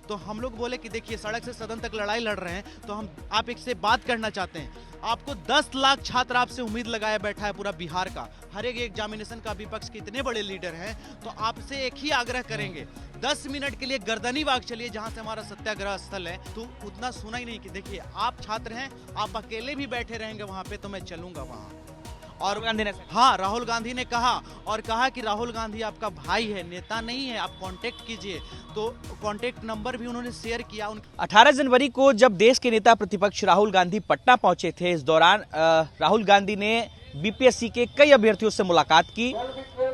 तो हम लोग बोले कि देखिए सड़क से सदन तक लड़ाई लड़ रहे हैं, तो हम आप एक से बात करना चाहते हैं। आपको 10 लाख छात्र आपसे उम्मीद लगाए बैठा है पूरा बिहार का, हर एक एग्जामिनेशन का, विपक्ष के इतने बड़े लीडर हैं, तो आपसे एक ही आग्रह करेंगे 10 मिनट के लिए गर्दनी बाग चलिए जहां से हमारा सत्याग्रह स्थल है। तो उतना सुना ही नहीं कि देखिए आप छात्र हैं, आप अकेले भी बैठे रहेंगे वहां पे तो मैं चलूंगा वहां। और गांधी ने हाँ, राहुल गांधी ने कहा कि राहुल गांधी आपका भाई है, नेता नहीं है, आप कांटेक्ट कीजिए। तो कांटेक्ट नंबर भी उन्होंने शेयर किया। 18 जनवरी को जब देश के नेता प्रतिपक्ष राहुल गांधी पटना पहुंचे थे, इस दौरान राहुल गांधी ने बीपीएससी के कई अभ्यर्थियों से मुलाकात की।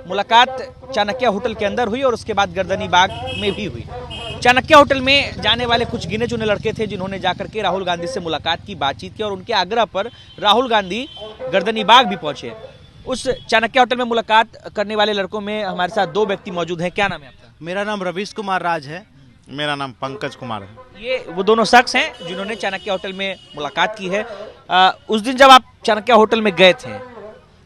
मुलाकात चाणक्य होटल के अंदर हुई और उसके बाद गर्दनी बाग में भी हुई। चाणक्य होटल में जाने वाले कुछ गिने चुने लड़के थे जिन्होंने जाकर के राहुल गांधी से मुलाकात की, बातचीत की और उनके आग्रह पर राहुल गांधी गर्दनी बाग भी पहुंचे। उस चाणक्य होटल में मुलाकात करने वाले लड़कों में हमारे साथ 2 व्यक्ति मौजूद हैं। क्या नाम है आपका? मेरा नाम रवीश कुमार राज है। मेरा नाम पंकज कुमार है। ये वो दोनों शख्स हैं जिन्होंने चाणक्य होटल में मुलाकात की है। उस दिन जब आप चाणक्य होटल में गए थे,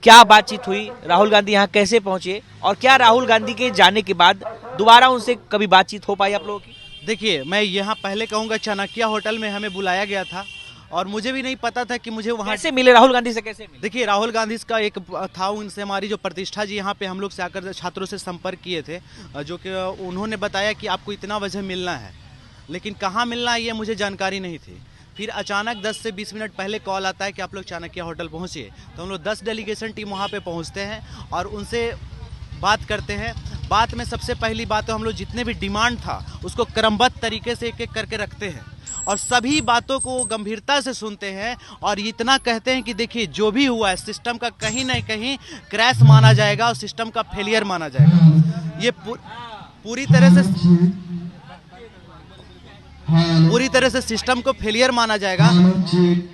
क्या बातचीत हुई? राहुल गांधी यहाँ कैसे पहुंचे और क्या राहुल गांधी के जाने के बाद दोबारा उनसे कभी बातचीत हो पाई आप लोगों की? देखिए, मैं यहाँ पहले कहूँगा चाणक्य होटल में हमें बुलाया गया था और मुझे भी नहीं पता था कि मुझे वहाँ कैसे मिले राहुल गांधी से? कैसे मिले? देखिए, राहुल गांधी का एक था, उनसे हमारी जो प्रतिष्ठा जी यहाँ पे हम लोग से आकर छात्रों से संपर्क किए थे, जो कि उन्होंने बताया कि आपको इतना वजह मिलना है, लेकिन कहाँ मिलना है ये मुझे जानकारी नहीं थी। फिर अचानक 10 से 20 मिनट पहले कॉल आता है कि आप लोग चाणक्य होटल पहुँचिए। तो हम लोग 10 डेलीगेशन टीम वहाँ पे पहुँचते हैं और उनसे बात करते हैं। बात में सबसे पहली बात तो हम लोग जितने भी डिमांड था उसको क्रमबद्ध तरीके से एक एक करके रखते हैं और सभी बातों को गंभीरता से सुनते हैं और इतना कहते हैं कि देखिए जो भी हुआ है सिस्टम का कहीं ना कहीं क्रैश माना जाएगा और सिस्टम का फेलियर माना जाएगा। ये पूरी तरह से सिस्टम को फेलियर माना जाएगा।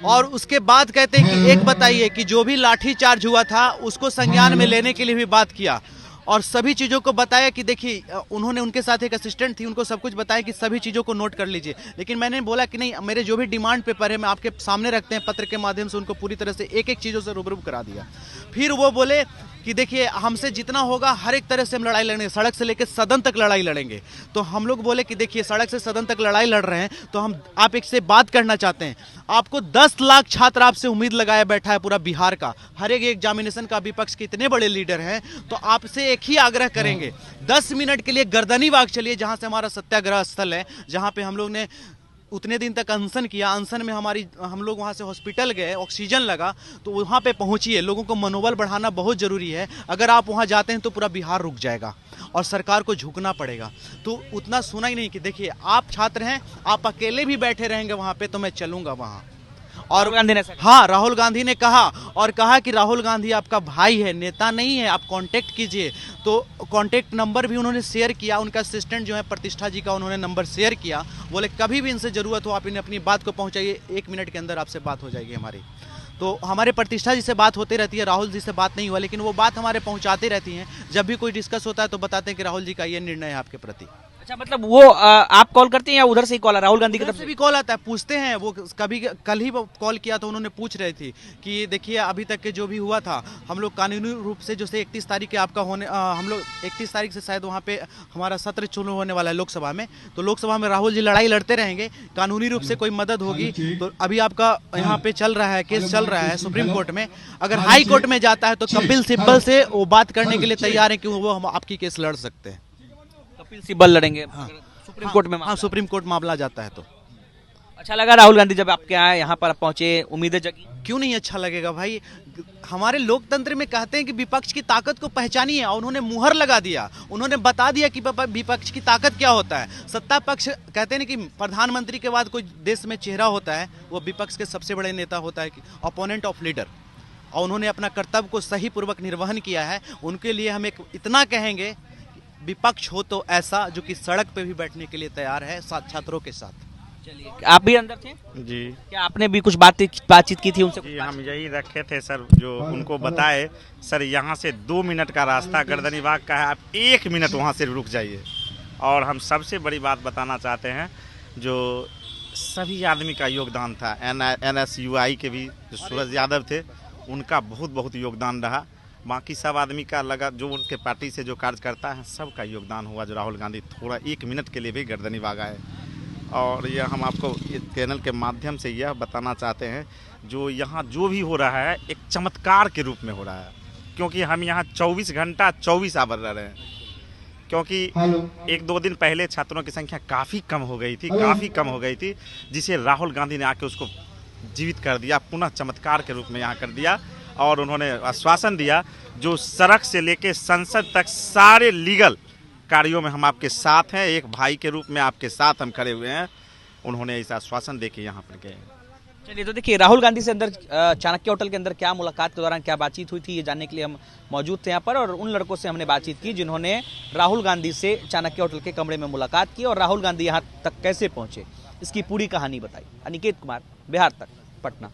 और उसके बाद कहते हैं कि एक बताइए कि जो भी लाठी चार्ज हुआ था उसको संज्ञान में लेने के लिए भी बात किया और सभी चीज़ों को बताया कि देखिए उन्होंने, उनके साथ एक असिस्टेंट थी, उनको सब कुछ बताया कि सभी चीज़ों को नोट कर लीजिए। लेकिन मैंने बोला कि नहीं, मेरे जो भी डिमांड पेपर है मैं आपके सामने रखते हैं, पत्र के माध्यम से उनको पूरी तरह से एक एक चीज़ों से रूबरू करा दिया। फिर वो बोले कि देखिए हमसे जितना होगा हर एक तरह से हम लड़ाई लड़ेंगे, सड़क से लेकर सदन तक लड़ाई लड़ेंगे। तो हम लोग बोले कि देखिए सड़क से सदन तक लड़ाई लड़ रहे हैं, तो हम आप एक से बात करना चाहते हैं। आपको 10 लाख छात्र आपसे उम्मीद लगाए बैठा है पूरा बिहार का, हर एक एग्जामिनेशन का, विपक्ष के इतने बड़े लीडर हैं, तो आपसे एक ही आग्रह करेंगे 10 मिनट के लिए गर्दनी बाग चलिए जहां से हमारा सत्याग्रह स्थल है, जहां पे हम लोग ने उतने दिन तक अनशन किया। अनशन में हम लोग वहाँ से हॉस्पिटल गए, ऑक्सीजन लगा, तो वहाँ पे पहुँचिए। लोगों को मनोबल बढ़ाना बहुत ज़रूरी है। अगर आप वहाँ जाते हैं तो पूरा बिहार रुक जाएगा और सरकार को झुकना पड़ेगा। तो उतना सुना ही नहीं कि देखिए आप छात्र हैं, आप अकेले भी बैठे रहेंगे वहाँ पे तो मैं चलूँगा वहाँ। और हाँ, राहुल गांधी ने कहा कि राहुल गांधी आपका भाई है, नेता नहीं है, आप कांटेक्ट कीजिए। तो कांटेक्ट नंबर भी उन्होंने शेयर किया। उनका असिस्टेंट जो है प्रतिष्ठा जी का, उन्होंने नंबर शेयर किया। बोले कभी भी इनसे ज़रूरत हो आप इन्हें अपनी बात को पहुंचाइए, 1 मिनट के अंदर आपसे बात हो जाएगी हमारी। तो हमारे प्रतिष्ठा जी से बात होती रहती है, राहुल जी से बात नहीं हुआ, लेकिन वो बात हमारे पहुँचाती रहती हैं। जब भी कोई डिस्कस होता है तो बताते हैं कि राहुल जी का ये निर्णय है आपके प्रति। अच्छा, मतलब वो आप कॉल करते हैं या उधर से ही कॉल? राहुल गांधी की तरफ से भी कॉल आता है, पूछते हैं। वो कभी कल ही कॉल किया तो उन्होंने पूछ रही थी कि देखिए अभी तक के जो भी हुआ था, हम लोग कानूनी रूप से जो से 31 तारीख के आपका होने, हम लोग 31 तारीख से शायद वहाँ पे हमारा सत्र चुनाव होने वाला है लोकसभा में, तो लोकसभा में राहुल जी लड़ाई लड़ते रहेंगे। कानूनी रूप से कोई मदद होगी तो अभी आपका यहाँ पे चल रहा है, केस चल रहा है सुप्रीम कोर्ट में। अगर हाई कोर्ट में जाता है तो कपिल सिब्बल से वो बात करने के लिए तैयार है कि वो हम आपकी केस लड़ सकते हैं। कपिल सिब्बल लड़ेंगे? हाँ। सुप्रीम कोर्ट में? हाँ, सुप्रीम कोर्ट मामला जाता है तो। अच्छा लगा राहुल गांधी जब आपके यहाँ पर पहुंचे, उम्मीदें जगी? क्यों नहीं अच्छा लगेगा भाई। हमारे लोकतंत्र में कहते हैं कि विपक्ष की ताकत को पहचानिए, और उन्होंने मुहर लगा दिया। उन्होंने बता दिया कि विपक्ष की ताकत क्या होता है। सत्ता पक्ष कहते हैं कि प्रधानमंत्री के बाद कोई देश में चेहरा होता है, वो विपक्ष के सबसे बड़े नेता होता है, अपोनेंट ऑफ लीडर। और उन्होंने अपना कर्तव्य को सही पूर्वक निर्वहन किया है। उनके लिए हम इतना कहेंगे, विपक्ष हो तो ऐसा जो कि सड़क पे भी बैठने के लिए तैयार है साथ छात्रों के साथ। चलिए, आप भी अंदर थे जी? क्या आपने भी कुछ बातचीत की थी उनसे? जी, हम यही रखे थे सर, जो उनको बताए सर यहाँ से 2 मिनट का रास्ता गर्दनी बाग का है, आप 1 मिनट वहाँ से रुक जाइए। और हम सबसे बड़ी बात बताना चाहते हैं, जो सभी आदमी का योगदान था, NSUI के भी जो सूरज यादव थे, उनका बहुत योगदान रहा। बाकी सब आदमी का लगा, जो उनके पार्टी से जो कार्य करता है सबका योगदान हुआ। जो राहुल गांधी थोड़ा 1 मिनट के लिए भी गर्दनी बाग आए, और यह हम आपको इस चैनल के माध्यम से यह बताना चाहते हैं, जो यहाँ जो भी हो रहा है एक चमत्कार के रूप में हो रहा है, क्योंकि हम यहाँ 24 घंटा 24 आवर रह रहे हैं। क्योंकि एक दो दिन पहले छात्रों की संख्या काफ़ी कम हो गई थी, जिसे राहुल गांधी ने आके उसको जीवित कर दिया, पुनः चमत्कार के रूप में यहाँ कर दिया। और उन्होंने आश्वासन दिया जो सड़क से लेके संसद तक सारे लीगल कार्यों में हम आपके साथ हैं, एक भाई के रूप में आपके साथ हम खड़े हुए हैं। उन्होंने ऐसा आश्वासन देके यहाँ पर गए। चलिए, तो देखिए राहुल गांधी से अंदर चाणक्य होटल के अंदर क्या मुलाकात के दौरान क्या बातचीत हुई थी, ये जानने के लिए हम मौजूद थे यहाँ पर, और उन लड़कों से हमने बातचीत की जिन्होंने राहुल गांधी से चाणक्य होटल के कमरे में मुलाकात की और राहुल गांधी यहाँ तक कैसे पहुंचे, इसकी पूरी कहानी बताई। अनिकेत कुमार, बिहार तक, पटना।